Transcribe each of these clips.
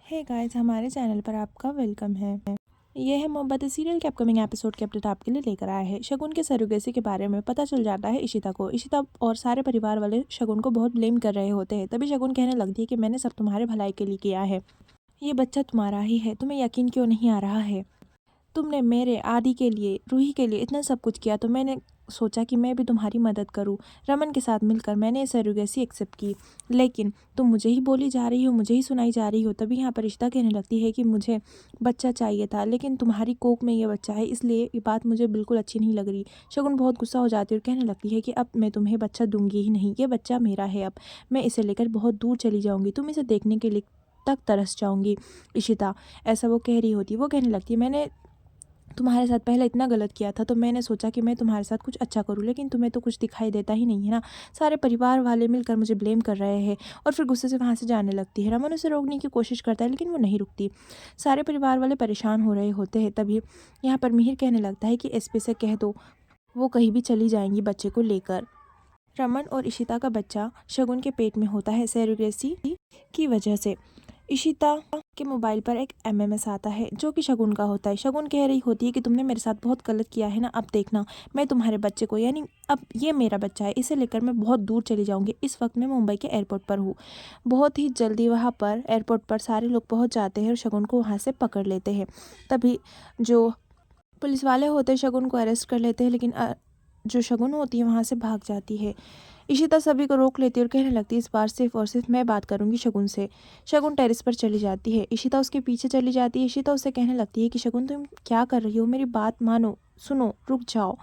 Hey guys, हमारे channel पर आपका वेलकम है। यह है मोहब्बतें सीरियल के अपकमिंग एपिसोड के अपडेट आपके लिए लेकर आया है। शगुन के सरोगेसी के बारे में पता चल जाता है इशिता को। इशिता और सारे परिवार वाले शगुन को बहुत ब्लेम कर रहे होते हैं। तभी शगुन कहने लगती है कि मैंने सब तुम्हारे भलाई के लिए किया है, ये बच्चा तुम्हारा ही है, तुम्हें यकीन क्यों नहीं आ रहा है? तुमने मेरे आदि के लिए, रूही के लिए इतना सब कुछ किया, तो मैंने सोचा कि मैं भी तुम्हारी मदद करूं। रमन के साथ मिलकर मैंने सरोगेसी एक्सेप्ट की, लेकिन तुम मुझे ही बोली जा रही हो, मुझे ही सुनाई जा रही हो। तभी यहाँ पर रिश्ता कहने लगती है कि मुझे बच्चा चाहिए था, लेकिन तुम्हारी कोख में ये बच्चा है, इसलिए ये बात मुझे बिल्कुल अच्छी नहीं लग रही। शगुन बहुत गुस्सा हो जाती है और कहने लगती है कि अब मैं तुम्हें बच्चा दूंगी ही नहीं, ये बच्चा मेरा है, अब मैं इसे लेकर बहुत दूर चली जाऊँगी, तुम इसे देखने के लिए तक तरस जाऊँगी। इशिता ऐसा वो कह रही होती है। वो कहने लगती है मैंने तुम्हारे साथ पहले इतना गलत किया था, तो मैंने सोचा कि मैं तुम्हारे साथ कुछ अच्छा करूं, लेकिन तुम्हें तो कुछ दिखाई देता ही नहीं है ना। सारे परिवार वाले मिलकर मुझे ब्लेम कर रहे हैं। और फिर गुस्से से वहाँ से जाने लगती है। रमन उसे रोकने की कोशिश करता है, लेकिन वो नहीं रुकती। सारे परिवार वाले परेशान हो रहे होते हैं। तभी यहाँ पर मिहिर कहने लगता है कि एसपी से कह दो, वो कहीं भी चली जाएंगी बच्चे को लेकर। रमन और इशिता का बच्चा शगुन के पेट में होता है सेरोगेसी की वजह से। इशिता के मोबाइल पर एक एमएमएस आता है जो कि शगुन का होता है। शगुन कह रही होती है कि तुमने मेरे साथ बहुत गलत किया है ना, अब देखना मैं तुम्हारे बच्चे को, यानी अब ये मेरा बच्चा है, इसे लेकर मैं बहुत दूर चली जाऊंगी। इस वक्त मैं मुंबई के एयरपोर्ट पर हूँ। बहुत ही जल्दी वहाँ पर एयरपोर्ट पर सारे लोग पहुँच जाते हैं और शगुन को वहाँ से पकड़ लेते हैं। तभी जो पुलिस वाले होते हैं शगुन को अरेस्ट कर लेते हैं, लेकिन जो शगुन होती है वहाँ से भाग जाती है। इशिता सभी को रोक लेती है और कहने लगती है इस बार सिर्फ और सिर्फ मैं बात करूंगी शगुन से। शगुन टेरेस पर चली जाती है। इशिता उसके पीछे चली जाती है। इशिता उससे कहने लगती है कि शगुन तुम क्या कर रही हो, मेरी बात मानो, सुनो, रुक जाओ।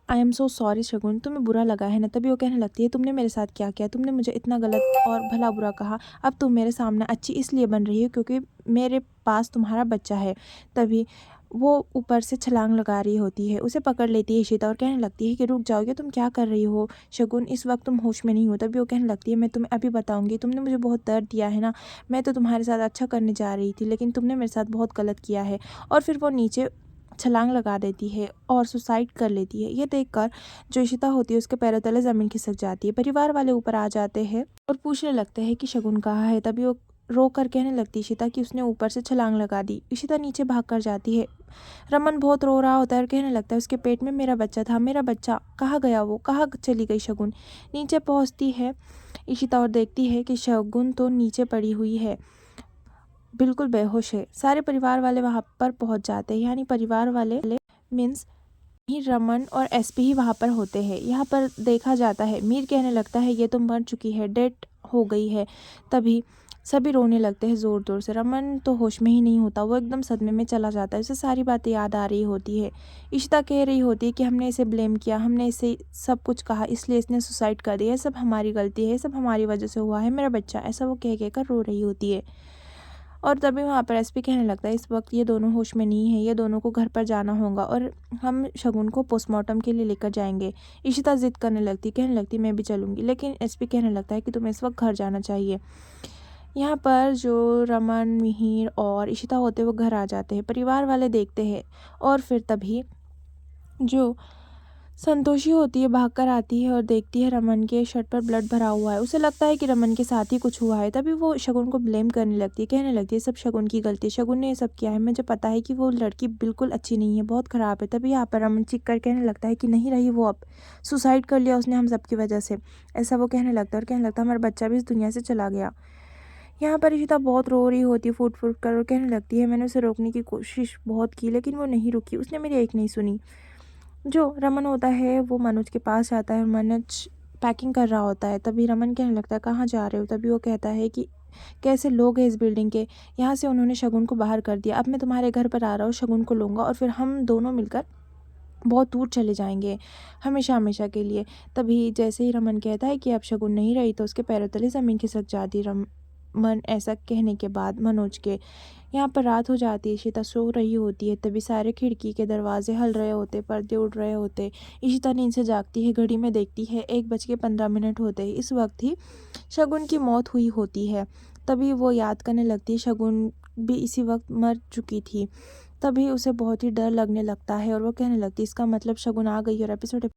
आई एम सो सॉरी शगुन, तुम्हें बुरा लगा है ना। तभी वो कहने लगती है तुमने मेरे साथ क्या किया, तुमने मुझे इतना गलत और भला बुरा कहा, अब तुम मेरे सामने अच्छी इसलिए बन रही हो क्योंकि मेरे पास तुम्हारा बच्चा है। तभी वो ऊपर से छलांग लगा रही होती है। उसे पकड़ लेती है इशिता और कहने लगती है कि रुक जाओ, ये तुम क्या कर रही हो शगुन, इस वक्त तुम होश में नहीं हो। तभी वो कहने लगती है मैं तुम्हें अभी बताऊंगी, तुमने मुझे बहुत दर्द दिया है ना, मैं तो तुम्हारे साथ अच्छा करने जा रही थी, लेकिन तुमने मेरे साथ बहुत गलत किया है। और फिर वो नीचे छलांग लगा देती है और सुसाइड कर लेती है। ये देखकर जो इशिता होती है उसके पैरों तले ज़मीन खिसक जाती है। परिवार वाले ऊपर आ जाते हैं और पूछने लगते हैं कि शगुन कहाँ है। तभी वो रो कर कहने लगती है इशिता कि उसने ऊपर से छलांग लगा दी। इशिता नीचे भाग कर जाती है। रमन बहुत रो रहा होता है और कहने लगता है उसके पेट में मेरा बच्चा था, मेरा बच्चा कहाँ गया, वो कहाँ चली गई शगुन। नीचे पहुँचती है इशिता और देखती है कि शगुन तो नीचे पड़ी हुई है, बिल्कुल बेहोश है। सारे परिवार वाले वहाँ पर पहुँच जाते हैं, यानी परिवार वाले मीन्स ही रमन और एसपी ही वहाँ पर होते हैं। यहाँ पर देखा जाता है मीर कहने लगता है ये तो मर चुकी है, डेड हो गई है। तभी सभी रोने लगते हैं ज़ोर ज़ोर से। रमन तो होश में ही नहीं होता, वो एकदम सदमे में चला जाता है। उसे सारी बातें याद आ रही होती है। इशिता कह रही होती है कि हमने इसे ब्लेम किया, हमने इसे सब कुछ कहा, इसलिए इसने सुसाइड कर दिया, सब हमारी गलती है, सब हमारी वजह से हुआ है, मेरा बच्चा, ऐसा वो कह कर रो रही होती है। और तभी वहाँ पर एसपी कहने लगता है इस वक्त ये दोनों होश में नहीं है, ये दोनों को घर पर जाना होगा और हम शगुन को पोस्टमार्टम के लिए लेकर जाएंगे। इशिता जिद करने लगती, कहने लगती मैं भी चलूँगी, लेकिन एसपी कहने लगता है कि तुम्हें इस वक्त घर जाना चाहिए। यहाँ पर जो रमन, मिहिर और इशिता होते हैं वो घर आ जाते हैं। परिवार वाले देखते हैं और फिर तभी जो संतोषी होती है भागकर आती है और देखती है रमन के शर्ट पर ब्लड भरा हुआ है। उसे लगता है कि रमन के साथ ही कुछ हुआ है। तभी वो शगुन को ब्लेम करने लगती है, कहने लगती है सब शगुन की गलती है, शगुन ने ये सब किया है, मुझे पता है कि वो लड़की बिल्कुल अच्छी नहीं है, बहुत ख़राब है। तभी यहाँ पर रमन चीख कर कहने लगता है कि नहीं रही वो, अब सुसाइड कर लिया उसने हम सब की वजह से, ऐसा वो कहने लगता है। और कहने लगता है हमारा बच्चा भी इस दुनिया से चला गया। यहाँ पर इशिता बहुत रो रही होती है फूट फूट कर और कहने लगती है मैंने उसे रोकने की कोशिश बहुत की, लेकिन वो नहीं रुकी, उसने मेरी एक नहीं सुनी। जो रमन होता है वो मनोज के पास जाता है और मनोज पैकिंग कर रहा होता है। तभी रमन कहने लगता है कहाँ जा रहे हो। तभी वो कहता है कि कैसे लोग हैं इस बिल्डिंग के, यहाँ से उन्होंने शगुन को बाहर कर दिया, अब मैं तुम्हारे घर पर आ रहा हूँ, शगुन को लूँगा और फिर हम दोनों मिलकर बहुत दूर चले जाएंगे हमेशा हमेशा के लिए। तभी जैसे ही रमन कहता है कि अब शगुन नहीं रही तो उसके पैरों तले ज़मीन खिसक जाती। रमन ऐसा कहने के बाद मनोज के यहाँ पर रात हो जाती है। इशिता सो रही होती है। तभी सारे खिड़की के दरवाजे हल रहे होते, पर्दे उड़ रहे होते। इशिता नींद से जागती है, घड़ी में देखती है 1:15 होते ही। इस वक्त ही शगुन की मौत हुई होती है। तभी वो याद करने लगती है शगुन भी इसी वक्त मर चुकी थी। तभी उसे बहुत ही डर लगने लगता है और वो कहने लगती है इसका मतलब शगुन आ गई। और एपिसोड